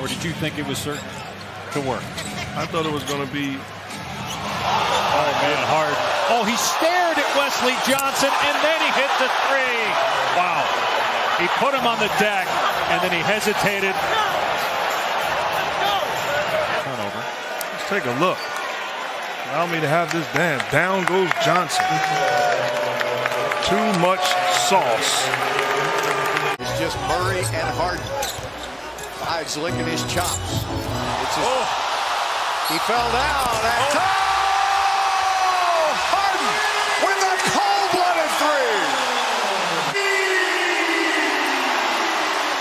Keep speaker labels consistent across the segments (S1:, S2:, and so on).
S1: Or did you think it was certain to work?
S2: I thought it was going to be.
S1: Oh, man, hard. Oh, he stared at Wesley Johnson, and then he hit the three. Wow. He put him on the deck, and then he hesitated. Turnover.
S2: Let's take a look. Allow me to have this dance. Down goes Johnson. Too much sauce.
S3: It's just Murray and Harden. Fives licking his chops. It's his, He fell down. And Harden with a cold-blooded three.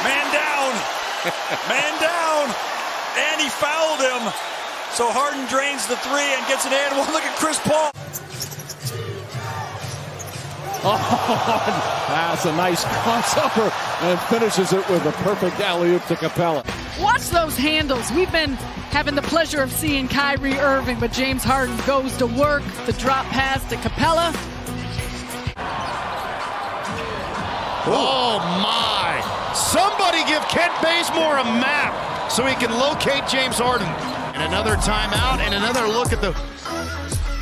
S4: Man down. Man down. And he fouled him. So Harden drains the three and gets an and one. Look at Chris Paul.
S5: Oh, that's a nice crossover and finishes it with a perfect alley-oop to Capella.
S6: Watch those handles. We've been having the pleasure of seeing Kyrie Irving, but James Harden goes to work. The drop pass to Capella.
S7: Oh, my. Somebody give Kent Bazemore a map so he can locate James Harden. And another timeout and another look at the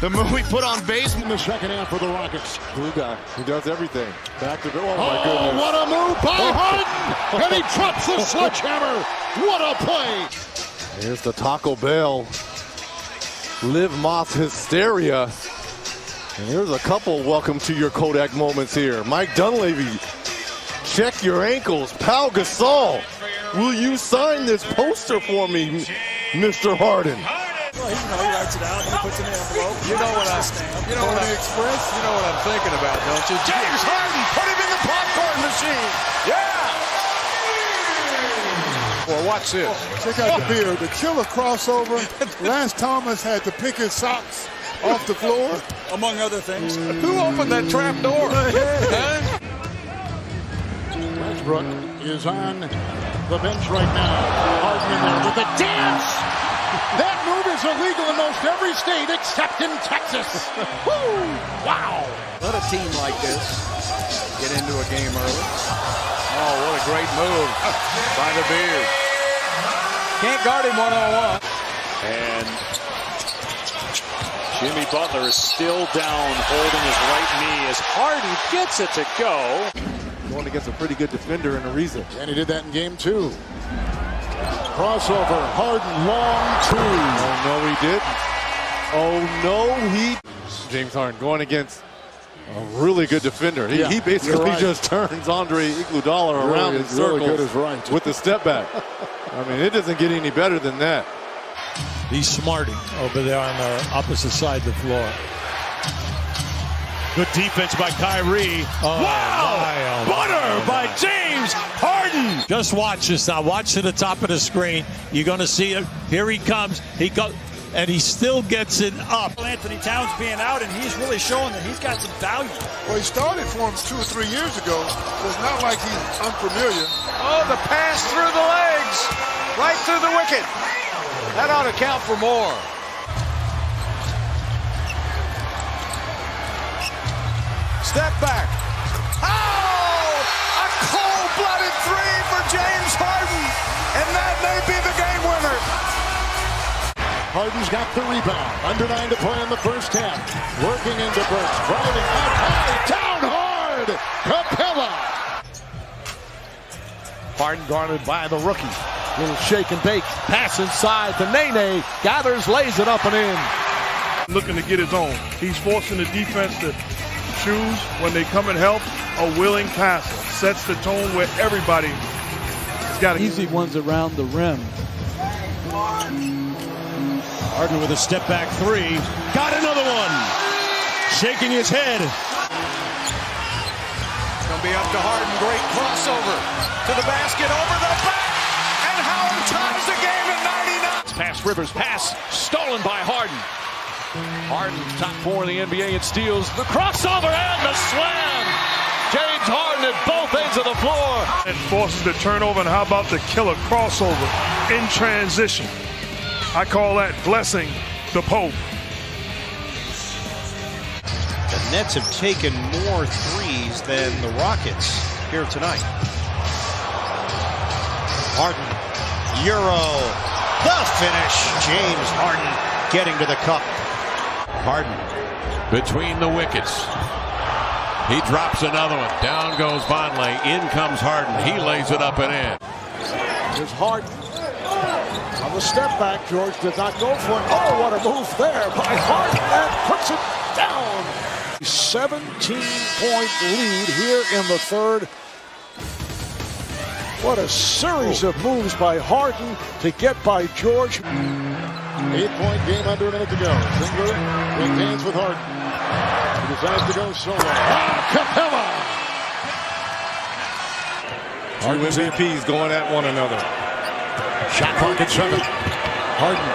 S7: move we put on Bazemore.
S5: In the second half for the Rockets.
S8: Blue guy, he does everything. Back to the, oh my
S5: Oh,
S8: goodness.
S5: what a move by Harden! And he drops the sledgehammer. What a play!
S8: Here's the Taco Bell. Liv Moss hysteria. And here's a couple welcome to your Kodak moments here. Mike Dunleavy, check your ankles. Pau Gasol, will you sign this poster for me, Mr. Harden?
S4: Well, he writes it out and he puts it in an envelope.
S3: You know what I express? You know what I'm thinking about, don't you? James Harden, put him in the popcorn machine. Yeah. Well, watch this.
S9: Check out the beard. The killer crossover. Lance Thomas had to pick his socks off the floor.
S4: Among other things.
S3: Who opened that trap door?
S5: Westbrook is on the bench right now. Harden in there with the dance. That move is illegal in most every state except in Texas. Woo! Wow.
S3: Let a team like this get into a game early. Oh, what a great move by the Beard. Can't guard him one-on-one.
S1: And Jimmy Butler is still down, holding his right knee as Harden gets it to go.
S8: Going against a pretty good defender in Ariza.
S5: And he did that in game 2. Crossover, Harden, long two.
S8: Oh, no, he didn't. Oh, no, he... James Harden going against a really good defender. He basically just turns Andre Iguodala around in circles with the step back. I mean, it doesn't get any better than that.
S5: He's smarting over there on the opposite side of the floor.
S1: Good defense by Kyrie.
S5: Wow!
S1: Butter by James Harden.
S5: Just watch this now. Watch to the top of the screen. You're going to see it. Here he comes. He goes, and he still gets it up.
S4: Anthony Towns being out, and he's really showing that he's got some value.
S9: Well, he started for him 2 or 3 years ago, so it's not like he's unfamiliar.
S3: Oh, the pass through the legs. Right through the wicket. That ought to count for more. Step back. Oh! A cold-blooded three for James Harden. And that may be the game winner.
S5: Harden's got the rebound. Under 9 to play in the first half. Working into Burks. Driving up high. Down hard. Capella. Harden guarded by the rookie. Little shake and bake. Pass inside to Nene. Gathers, lays it up and in.
S2: Looking to get his own. He's forcing the defense to choose when they come and help a willing passer. Sets the tone where everybody has got
S9: Easy ones around the rim.
S1: Harden with a step back three. Got another one. Shaking his head.
S3: It's going to be up to Harden. Great crossover to the basket, over the back. And Howard ties the game at 99.
S1: Pass Rivers. Pass stolen by Harden. Harden top 4 in the NBA in steals. The crossover and the slam. James Harden at both ends of the floor.
S2: and forces the turnover. And how about the killer crossover in transition? I call that blessing the Pope.
S10: The Nets have taken more threes than the Rockets here tonight. Harden
S7: Euro. The finish. James Harden getting to the cup.
S11: Harden between the wickets. He drops another one. Down goes Vonleh. In comes Harden. He lays it up and in.
S5: Here's Harden. On the step back, George did not go for it. Oh, what a move there by Harden. That puts it down. 17-point lead here in the third. What a series of moves by Harden to get by George. 8-point game, under a minute to go. Singer maintains with Harden. He decides to go solo. Capella!
S8: Two MVPs going at one another.
S5: Shot clock at 7. Harden.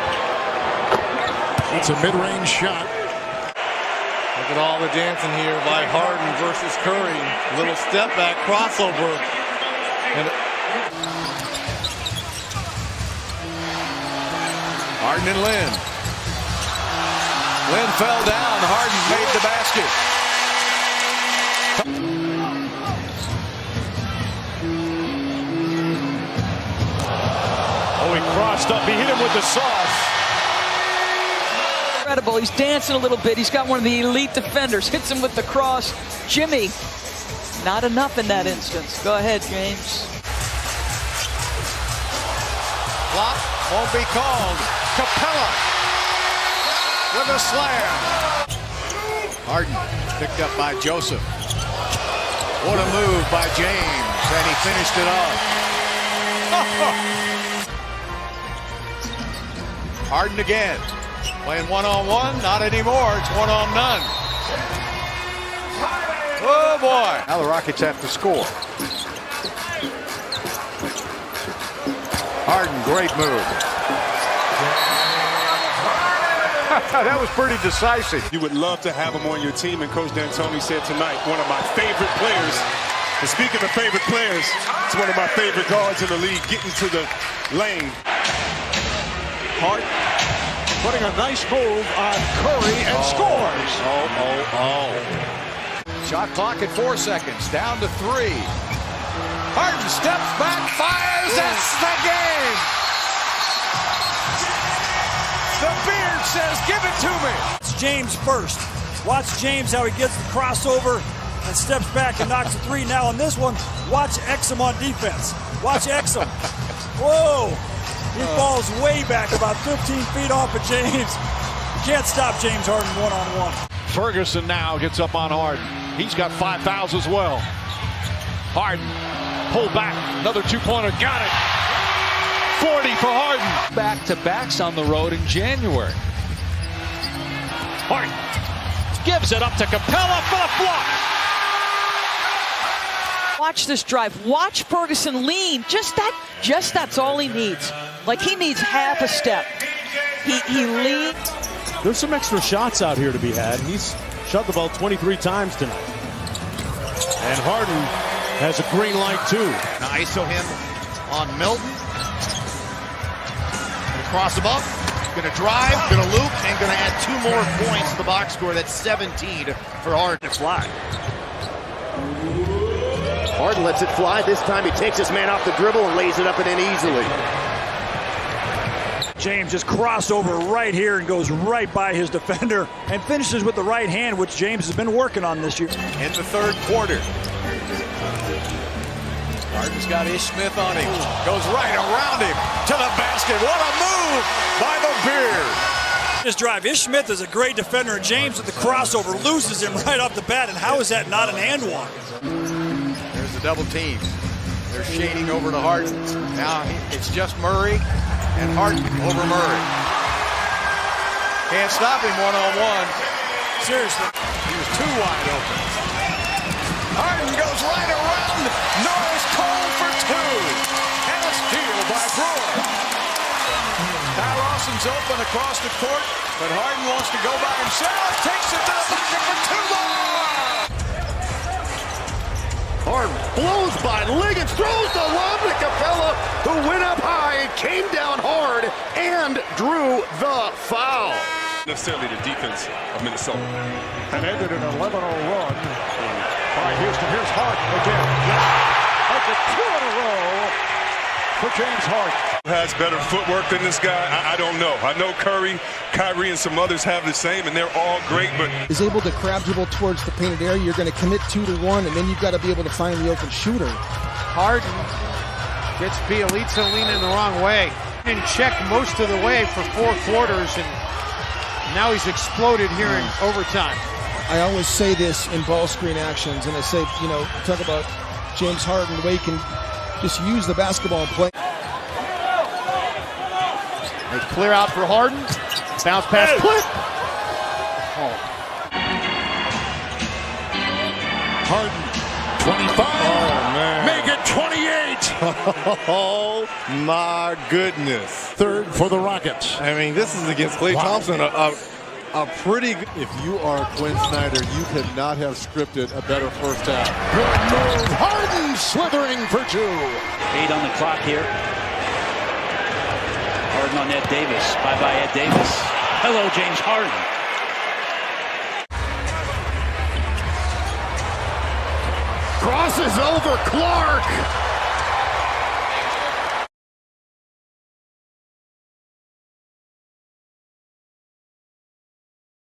S5: It's a mid-range shot.
S8: Look at all the dancing here by Harden versus Curry. Little step back crossover. And
S3: Harden and Lynn. Lynn fell down. Harden made the basket.
S1: Oh, he crossed up. He hit him with the sauce.
S12: Incredible. He's dancing a little bit. He's got one of the elite defenders. Hits him with the cross. Jimmy, not enough in that instance. Go ahead, James.
S7: Flop won't be called. Capella with a slam. Harden picked up by Joseph. What a move by James, and he finished it off. Harden again. Playing one-on-one, not anymore. It's one-on-none. Oh, boy. Now the Rockets have to score. Harden, great move. That was pretty decisive.
S13: You would love to have him on your team, and Coach D'Antoni said tonight, one of my favorite players. And speaking of favorite players, it's one of my favorite guards in the league, getting to the lane.
S5: Harden putting a nice move on Curry and scores.
S3: Shot clock at 4 seconds. Down to 3. Harden steps back, fires. That's the game. The beard says, give it to me.
S4: It's James first. Watch James how he gets the crossover and steps back and knocks a 3. Now on this one, watch Exum on defense. Watch Exum. Whoa. He falls way back about 15 feet off of James. You can't stop James Harden one-on-one.
S5: Ferguson now gets up on Harden. He's got 5 fouls as well. Harden, pull back, another 2-pointer, got it. 40 for Harden.
S1: Back-to-backs on the road in January.
S5: Harden gives it up to Capella for the block.
S12: Watch this drive. Watch Ferguson lean. Just that's all he needs. Like, he needs half a step. He leans.
S14: There's some extra shots out here to be had. He's shot the ball 23 times tonight. And Harden has a green light too.
S7: Now ISO him on Milton. Gonna cross him up. Gonna drive, gonna loop, and gonna add 2 more points to the box score. That's 17 for Harden to fly.
S15: Harden lets it fly. This time he takes his man off the dribble and lays it up and in easily.
S4: James just crossover right here and goes right by his defender and finishes with the right hand, which James has been working on this year.
S3: In the third quarter. Harden's got Ish Smith on him. Goes right around him to the basket. What a move by the Beard.
S4: This drive, Ish Smith is a great defender, and James with the crossover loses him right off the bat. And how is that not an and one?
S3: There's the double team. They're shading over to Harden. Now it's just Murray and Harden over Murray. Can't stop him one-on-one.
S4: Seriously.
S3: He was too wide open. Harden goes right around. Norris Cole for 2. And a steal by Brewer. Kyle Lawson's open across the court, but Harden wants to go by himself. Takes it to the bucket for 2 more.
S15: Harden blows by Liggins, throws the lob to Capella, who went up high and came down hard and drew the foul.
S13: Necessarily the defense of Minnesota.
S5: And ended an 11-0 run by Houston. Here's Harden again. That's a 2 in a row for James Harden.
S13: Who has better footwork than this guy? I don't know. I know Curry, Kyrie, and some others have the same, and they're all great, but
S16: is able to crab dribble towards the painted area. You're going to commit 2-to-1, and then you've got to be able to find the open shooter.
S17: Harden gets Bielitsa leaning the wrong way. Didn't check most of the way for 4 quarters, and now he's exploded here in overtime.
S16: I always say this in ball screen actions, and I say, you know, talk about James Harden, the way he can just use the basketball and play.
S5: They clear out for Harden. Bounce pass, Clint.
S8: Harden, 25. Oh, man.
S5: Make it 28.
S8: Oh, my goodness.
S5: Third for the Rockets.
S8: I mean, this is against Klay Thompson. A pretty good. If you are Quinn Snyder, you could not have scripted a better first half.
S5: Good move. Harden slithering for 2.
S18: 8 on the clock here. Harden on Ed Davis. Bye-bye, Ed Davis. Hello, James Harden.
S15: Crosses over Clark.